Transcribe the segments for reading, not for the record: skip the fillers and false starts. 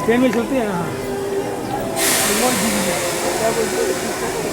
Train में चलते हैं हाँ क्या बोलते हैं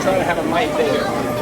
Trying to have a mic there.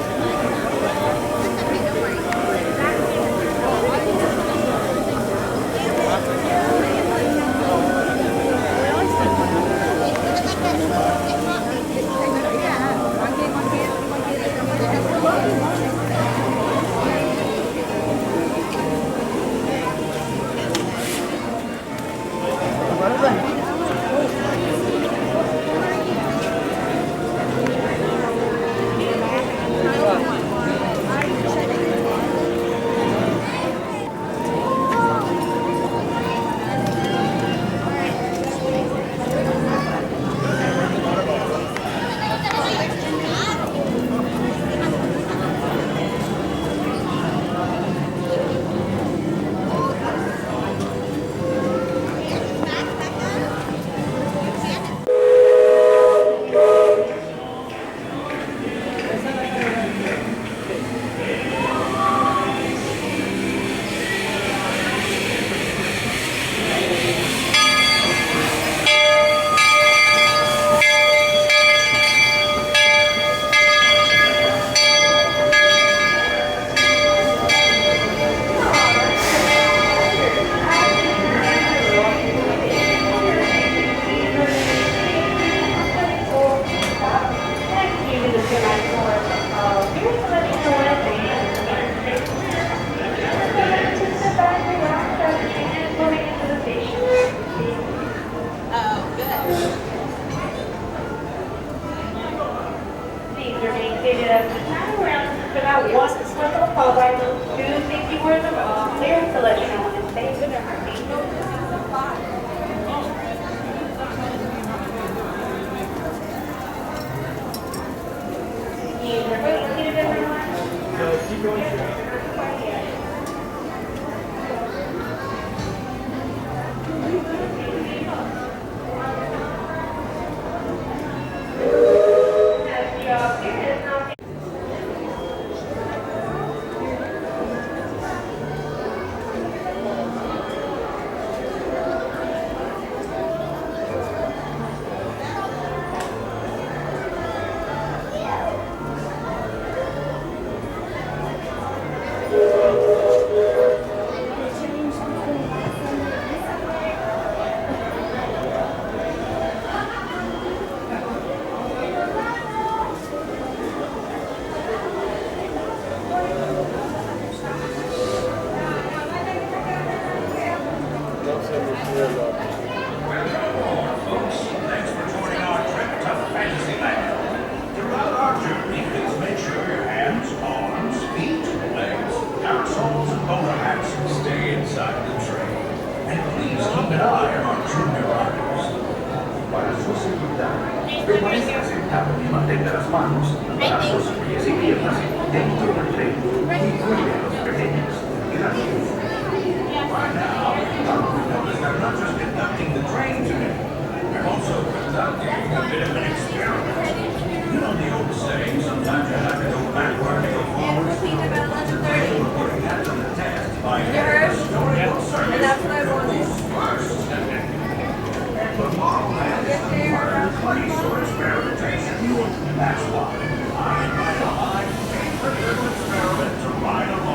presentado y mantenga las manos, brazos, pies y piernas dentro del tren y cuide a los pequeños. Gracias. By now, they're not just conducting the train today, they're also conducting a bit of an experiment. You know the old saying, sometimes you have to go backward to go forward. Repeat about 11:30. We're putting that to the test by You heard? Storybook Circus. And that's what I wanted. The model has required place for experimentation. That's why I invite my favorite little experiment to ride along.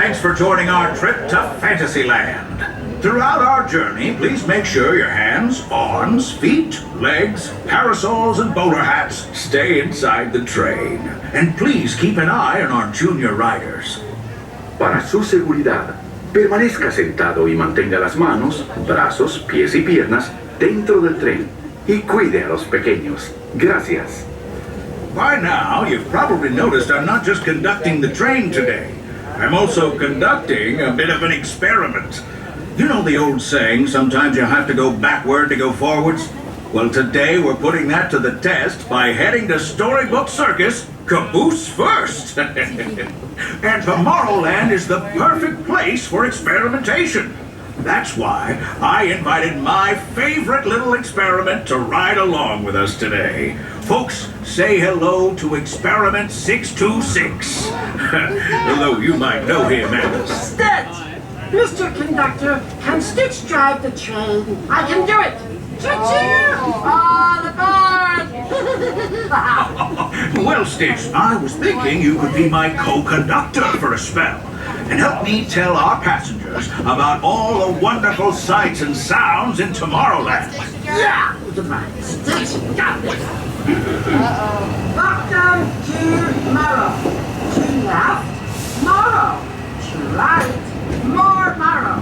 thanks for joining our trip to Fantasyland. Throughout our journey, please make sure your hands, arms, feet, legs, parasols, and bowler hats stay inside the train. And please keep an eye on our junior riders. Para su seguridad, permanezca sentado y mantenga las manos, brazos, pies y piernas dentro del tren. Y cuide a los pequeños. Gracias. By now, you've probably noticed I'm not just conducting the train today. I'm also conducting a bit of an experiment. You know the old saying, sometimes you have to go backward to go forwards? Well, today we're putting that to the test by heading to Storybook Circus, caboose first. And Tomorrowland is the perfect place for experimentation. That's why I invited my favorite little experiment to ride along with us today. Folks, say hello to Experiment 626. Although you might know him as... Stitch! Mr. Conductor, can Stitch drive the train? I can do it! Choo-choo! All aboard! Well, Stitch, I was thinking you could be my co-conductor for a spell and help me tell our passengers about all the wonderful sights and sounds in Tomorrowland. Yeah! Stitch, got it! Welcome to Morrow. To left, Morrow. To right, more Morrow.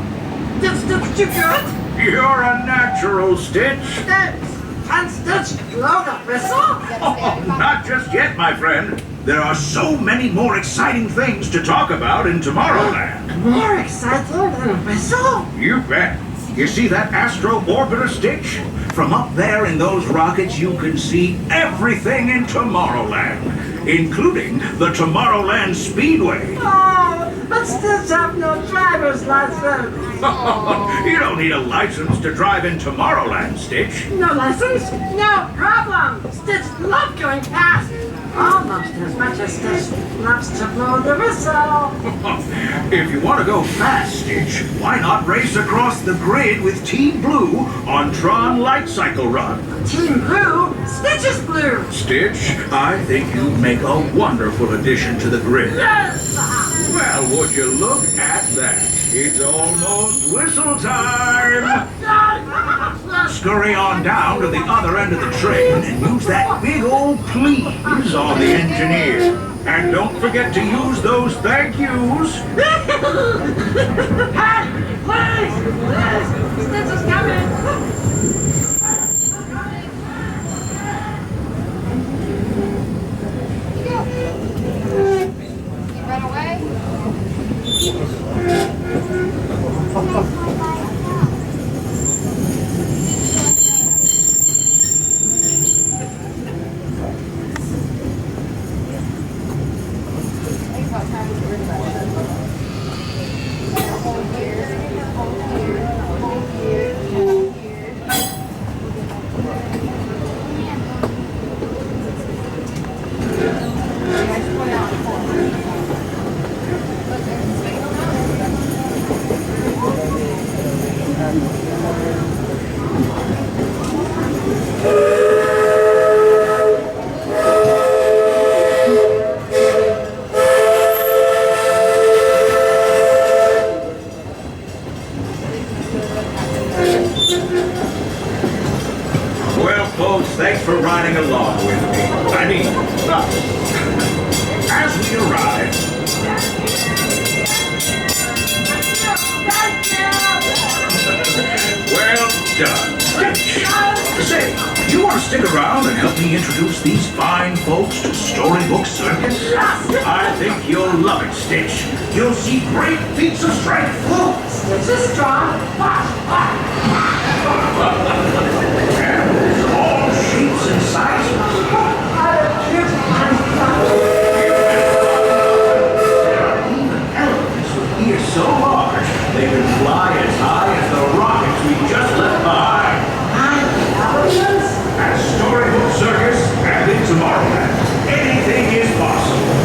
Did Stitch do good? You're a natural, Stitch. Stitch! Can Stitch blow the whistle? Oh, not just yet, my friend. There are so many more exciting things to talk about in Tomorrowland. More exciting than a whistle? You bet. You see that astro orbiter, Stitch? From up there in those rockets, you can see everything in Tomorrowland, including the Tomorrowland Speedway. Oh, but Stitch have no driver's license. You don't need a license to drive in Tomorrowland, Stitch. No license? No problem. Stitch loves going fast. Almost as much as Stitch loves to blow the whistle. If you want to go fast, Stitch, why not race across the grid with Team Blue on Tron Light Cycle Run? Team Blue? Stitch is blue. Stitch, I think you'd make a wonderful addition to the grid. Yes! Well, would you look at that? It's almost whistle time! Scurry on down to the other end of the train and use that big old please on the engineer. And don't forget to use those thank yous. Hey, please! Stitch is coming! Right away? Thanks for riding along with me. I mean, as we arrive... Well done, Stitch. Say, you want to stick around and help me introduce these fine folks to Storybook Circus? I think you'll love it, Stitch. You'll see great feats of strength. Stitch is strong. Shapes and sizes. There are even elephants with ears so large they can fly as high as the rockets we just left behind. At Storybook Circus and in Tomorrowland, anything is possible.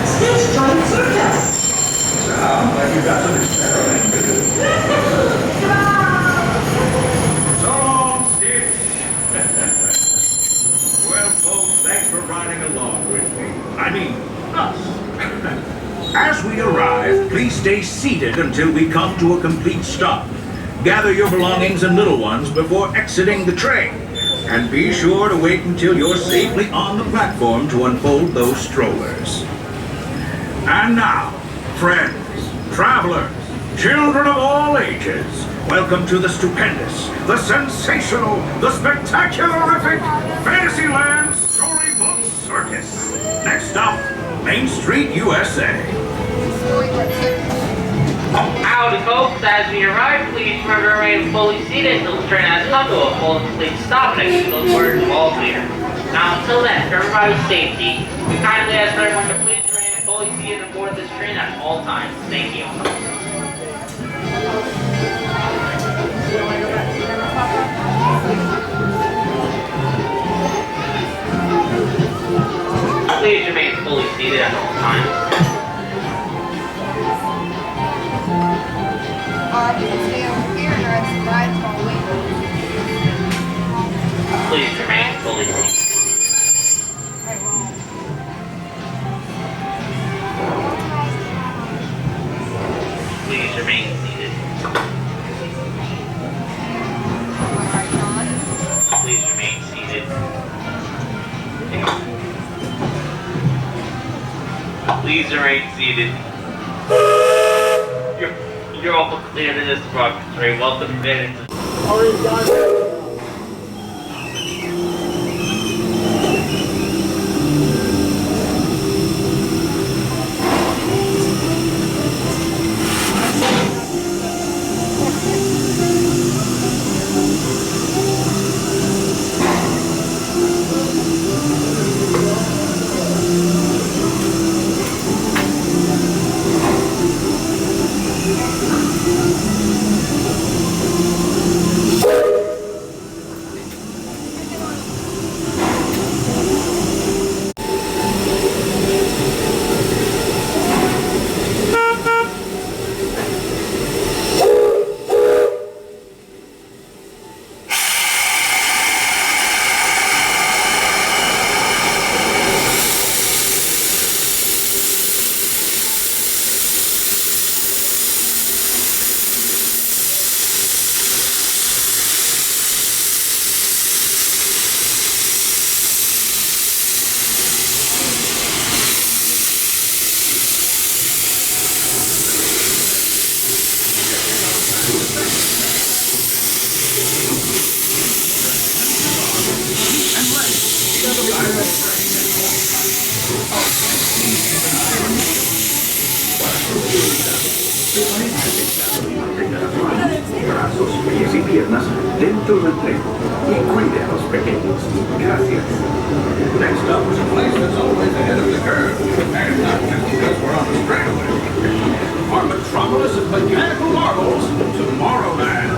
Stitch joined circus. Sounds like you got some experimenting to do. stay seated until we come to a complete stop. Gather your belongings and little ones before exiting the train. And be sure to wait until you're safely on the platform to unfold those strollers. And now, friends, travelers, children of all ages, welcome to the stupendous, the sensational, the spectacularific Fantasyland Storybook Circus. Next stop, Main Street, USA. Howdy folks, as we arrive, please remember to remain fully seated until the train has come to a full and complete stop next to those words all clear. Now until then, for everybody's safety, we kindly ask everyone to please remain fully seated aboard this train at all times. Thank you. Please remain fully seated at all times. You can stay over here and ride some rides while we wait. Please remain fully seated. Right, well. Please remain seated. Alright, John. Please remain seated. Please remain seated. You're all clear to this rock train. Welcome to the Brazos, pies y piernas dentro del tren y cuide a los pequeños. Gracias. Next up is a place that's always ahead of the curve. And not just because we're on the straightaway. Our metropolis of mechanical marvels, Tomorrowland.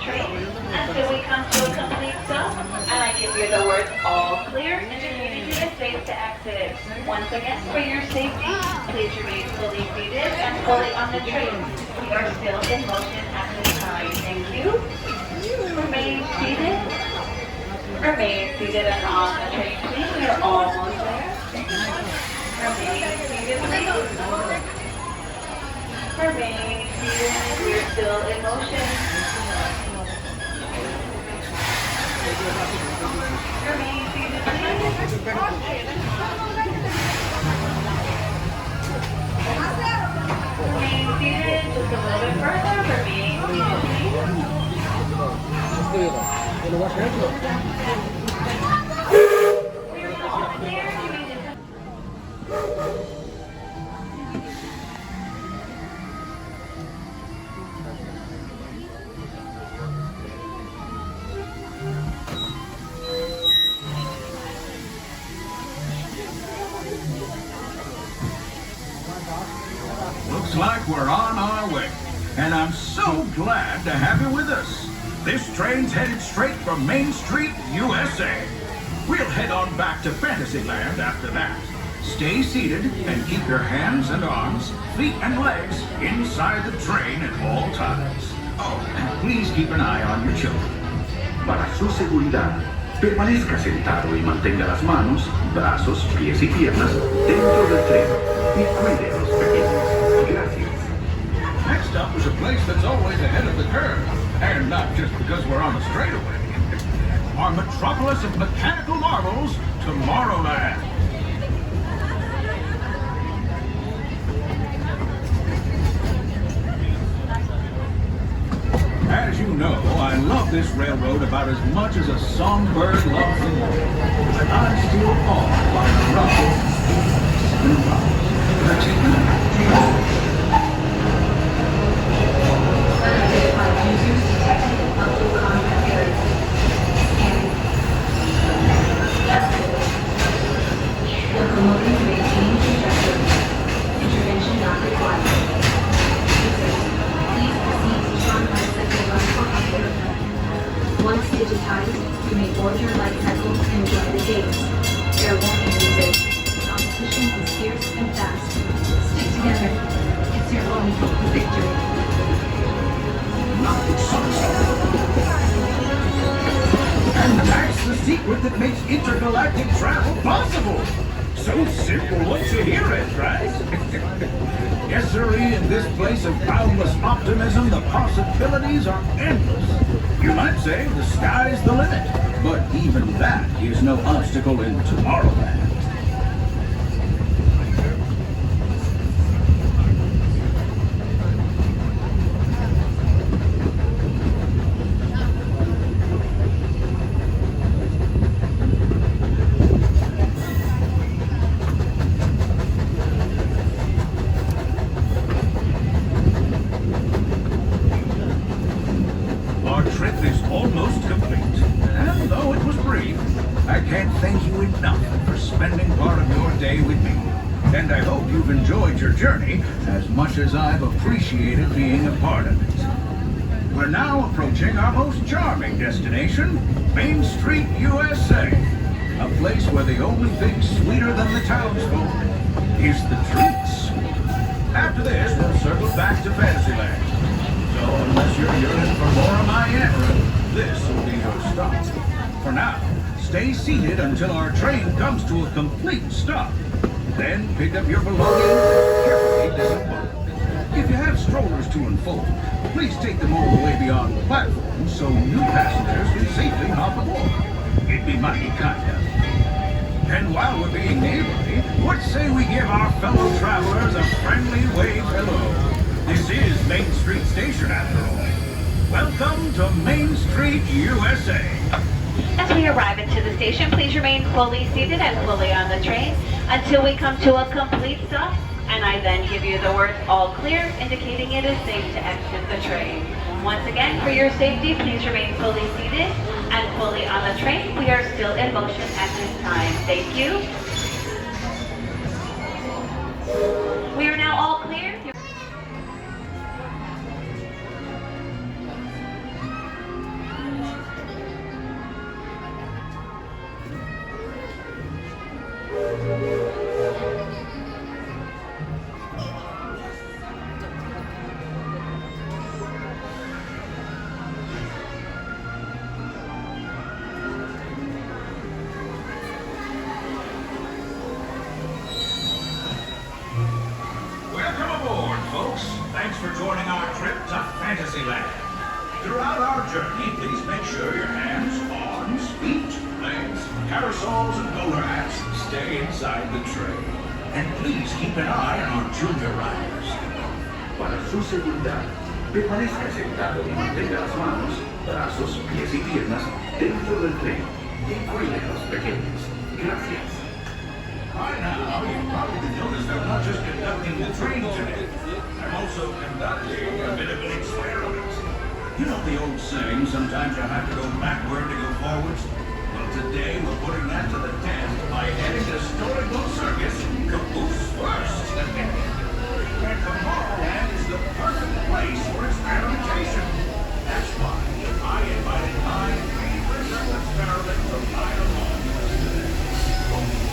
train until we come to a complete stop, and I give you the word all clear, indicating it is safe to exit. Once again, for your safety, please remain fully seated and fully on the train. We are still in motion at this time. Thank you. Remain seated. Remain seated and on the train, please. We are almost there. Remain seated, please. Remain seated. We are still in motion. Remain seated, please. Remain seated. Just a little bit further. Remain seated, please. We are all clear. You may just... Looks like we're on our way, and I'm so glad to have you with us. This train's headed straight from Main Street, USA. We'll head on back to Fantasyland after that. Stay seated and keep your hands and arms, feet and legs inside the train at all times. Oh, and please keep an eye on your children. Para su seguridad, permanezca sentado y mantenga las manos, brazos, pies y piernas dentro del tren y cuide a los pequeños. Gracias. Next up is a place that's always ahead of the curve, and not just because we're on a straightaway. Our metropolis of mechanical marvels, Tomorrowland. As you know, I love this railroad about as much as a songbird loves the morning. But I'm still awed by the Locomotive maintain trajectory. Intervention not required. Please proceed to Tron Light Cycle Run for upgrade. Once digitized, you may board your light cycle and join the gates. Fair warning, users. Competition is fierce and fast. Stick together. It's your only hope for victory. And that's the secret that makes intergalactic travel possible. So simple once you hear it, right? Yes, sirree, in this place of boundless optimism, the possibilities are endless. You might say the sky's the limit, but even that is no obstacle in Tomorrowland. As I've appreciated being a part of it. We're now approaching our most charming destination, Main Street, USA. A place where the only thing sweeter than the townsfolk is the treats. After this, we'll circle back to Fantasyland. So unless you're yearning for more of my Anaheim, this will be your stop. For now, stay seated until our train comes to a complete stop. Then pick up your belongings and carefully disembark. If you have strollers to unfold, please take them all the way beyond the platform so new passengers can safely hop aboard. It'd be mighty kind of you. And while we're being neighborly, what say we give our fellow travelers a friendly wave hello? This is Main Street Station, after all. Welcome to Main Street, USA. As we arrive into the station, please remain fully seated and fully on the train until we come to a complete stop, and I then give you the word all clear, indicating it is safe to exit the train. Once again, for your safety, please remain fully seated and fully on the train. We are still in motion at this time. Thank you. We are now all clear. Fantasyland. Throughout our journey, please make sure your hands, arms, feet, legs, parasols, and bowler hats stay inside the tray. And please keep an eye on our junior riders. Para su seguridad, permanezca sentado y mantenga las manos, brazos, pies y piernas dentro del tren y cuide a los pequeños. Gracias. By now, you've probably noticed I'm not just conducting the train today. I'm also conducting a bit of an experiment. You know the old saying, sometimes you have to go backward to go forwards? Well, today we're putting that to the test by heading to Storybook Circus, caboose first. And Tomorrowland is the perfect place for experimentation. That's why I invited my favorite little experiment to ride along with us today.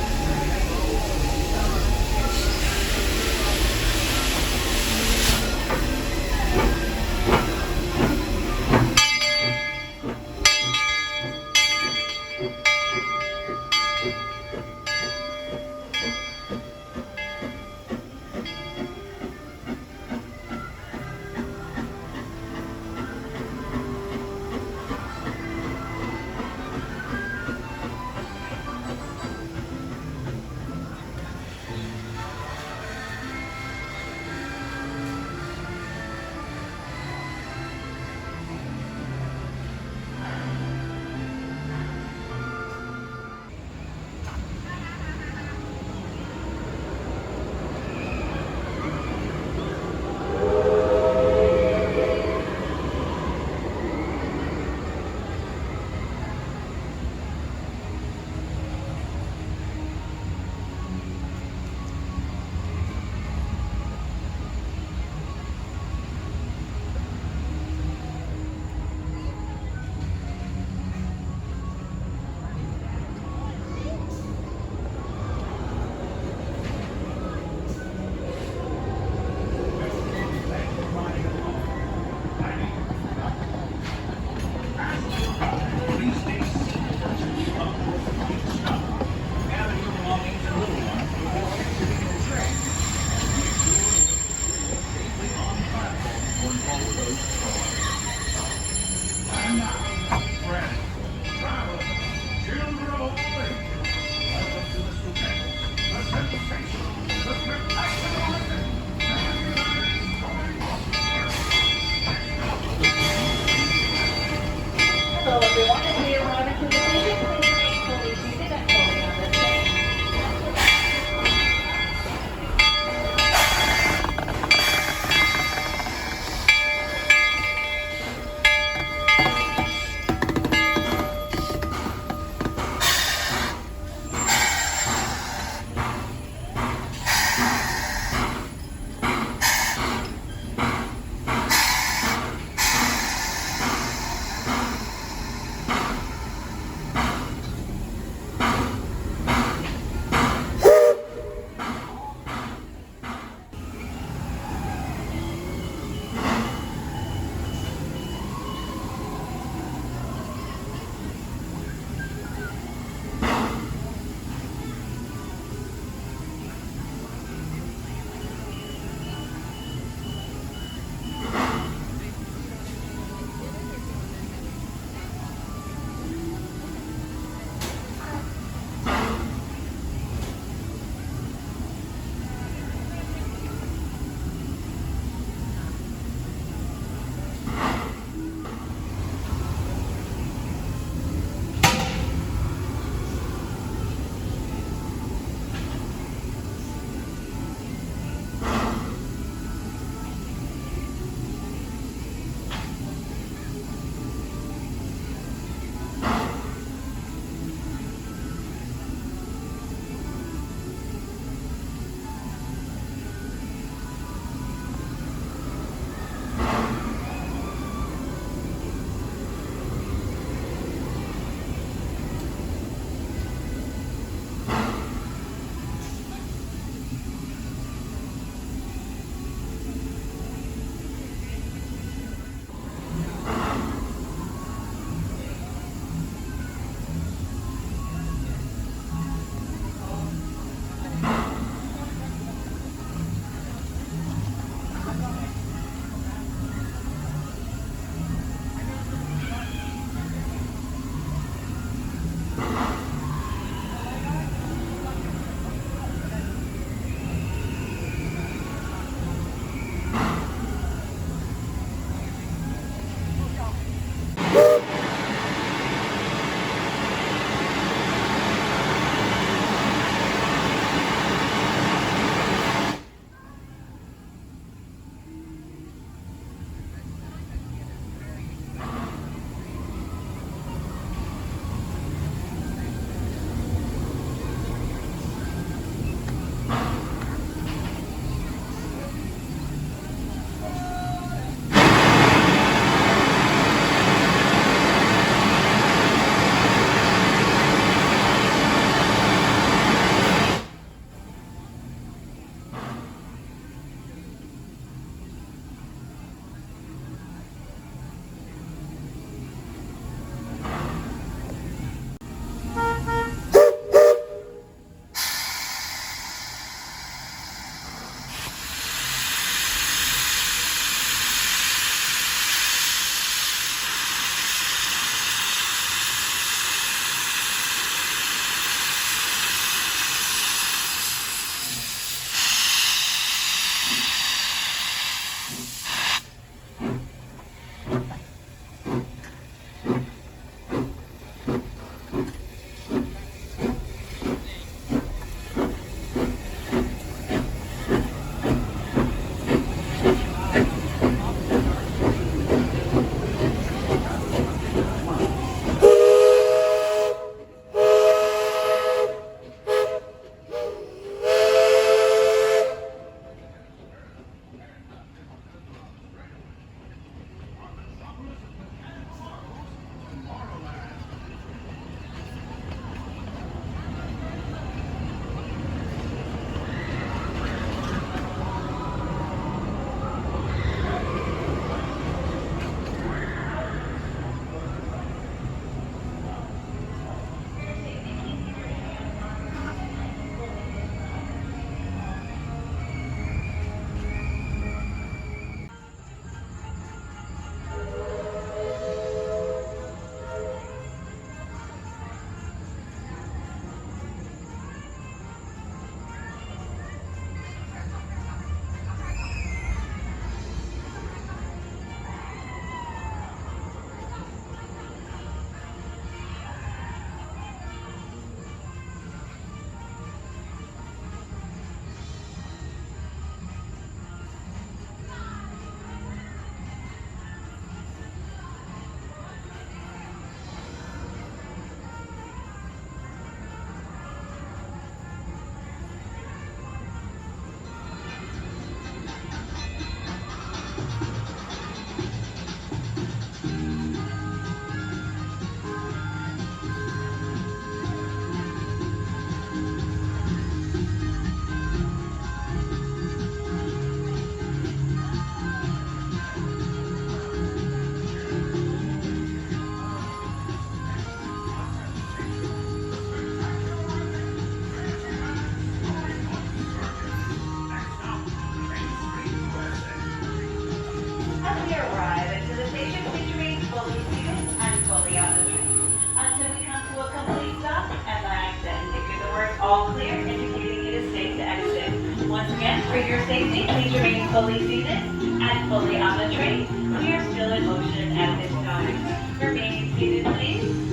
all clear, indicating it is safe to exit. Once again, for your safety, please remain fully seated and fully on the train. We are still in motion at this time. Remain seated, please.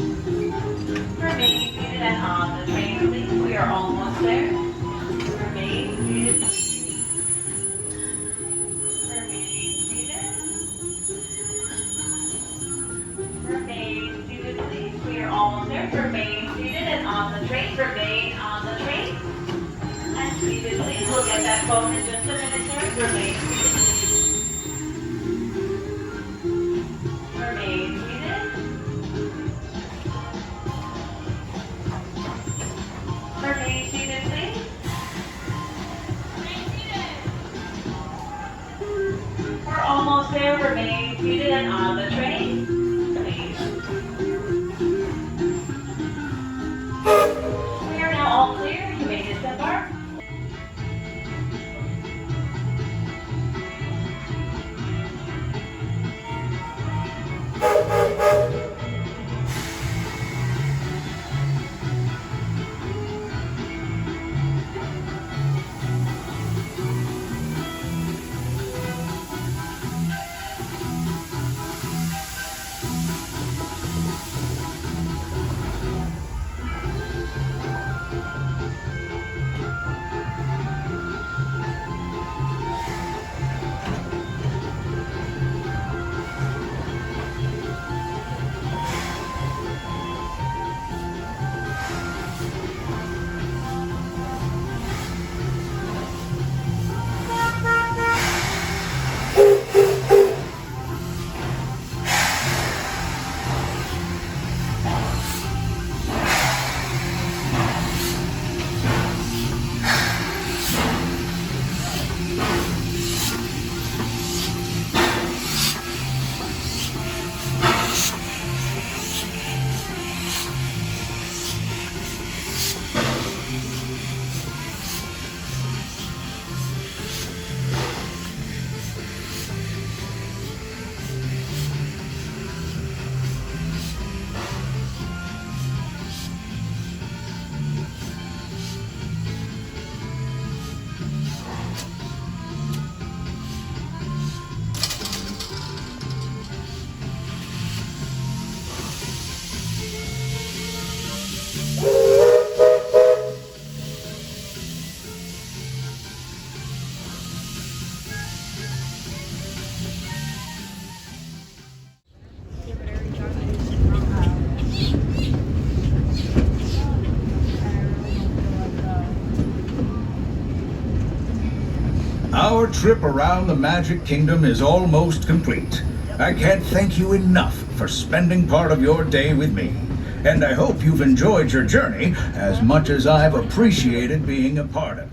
Remain seated and on the train, please. We are almost there. Remain seated, please. Remain seated. Remain seated, please. We are almost there. Remain seated and on the train. Remain on the train. And seated, please. We'll get that phone in just a minute, sir. Remain seated, please. Remain seated. Remain seated, please. We're almost there. Remain seated and on the train. Please. We are now all clear. You may disembark. Our trip around the Magic Kingdom is almost complete. I can't thank you enough for spending part of your day with me. And I hope you've enjoyed your journey as much as I've appreciated being a part of it.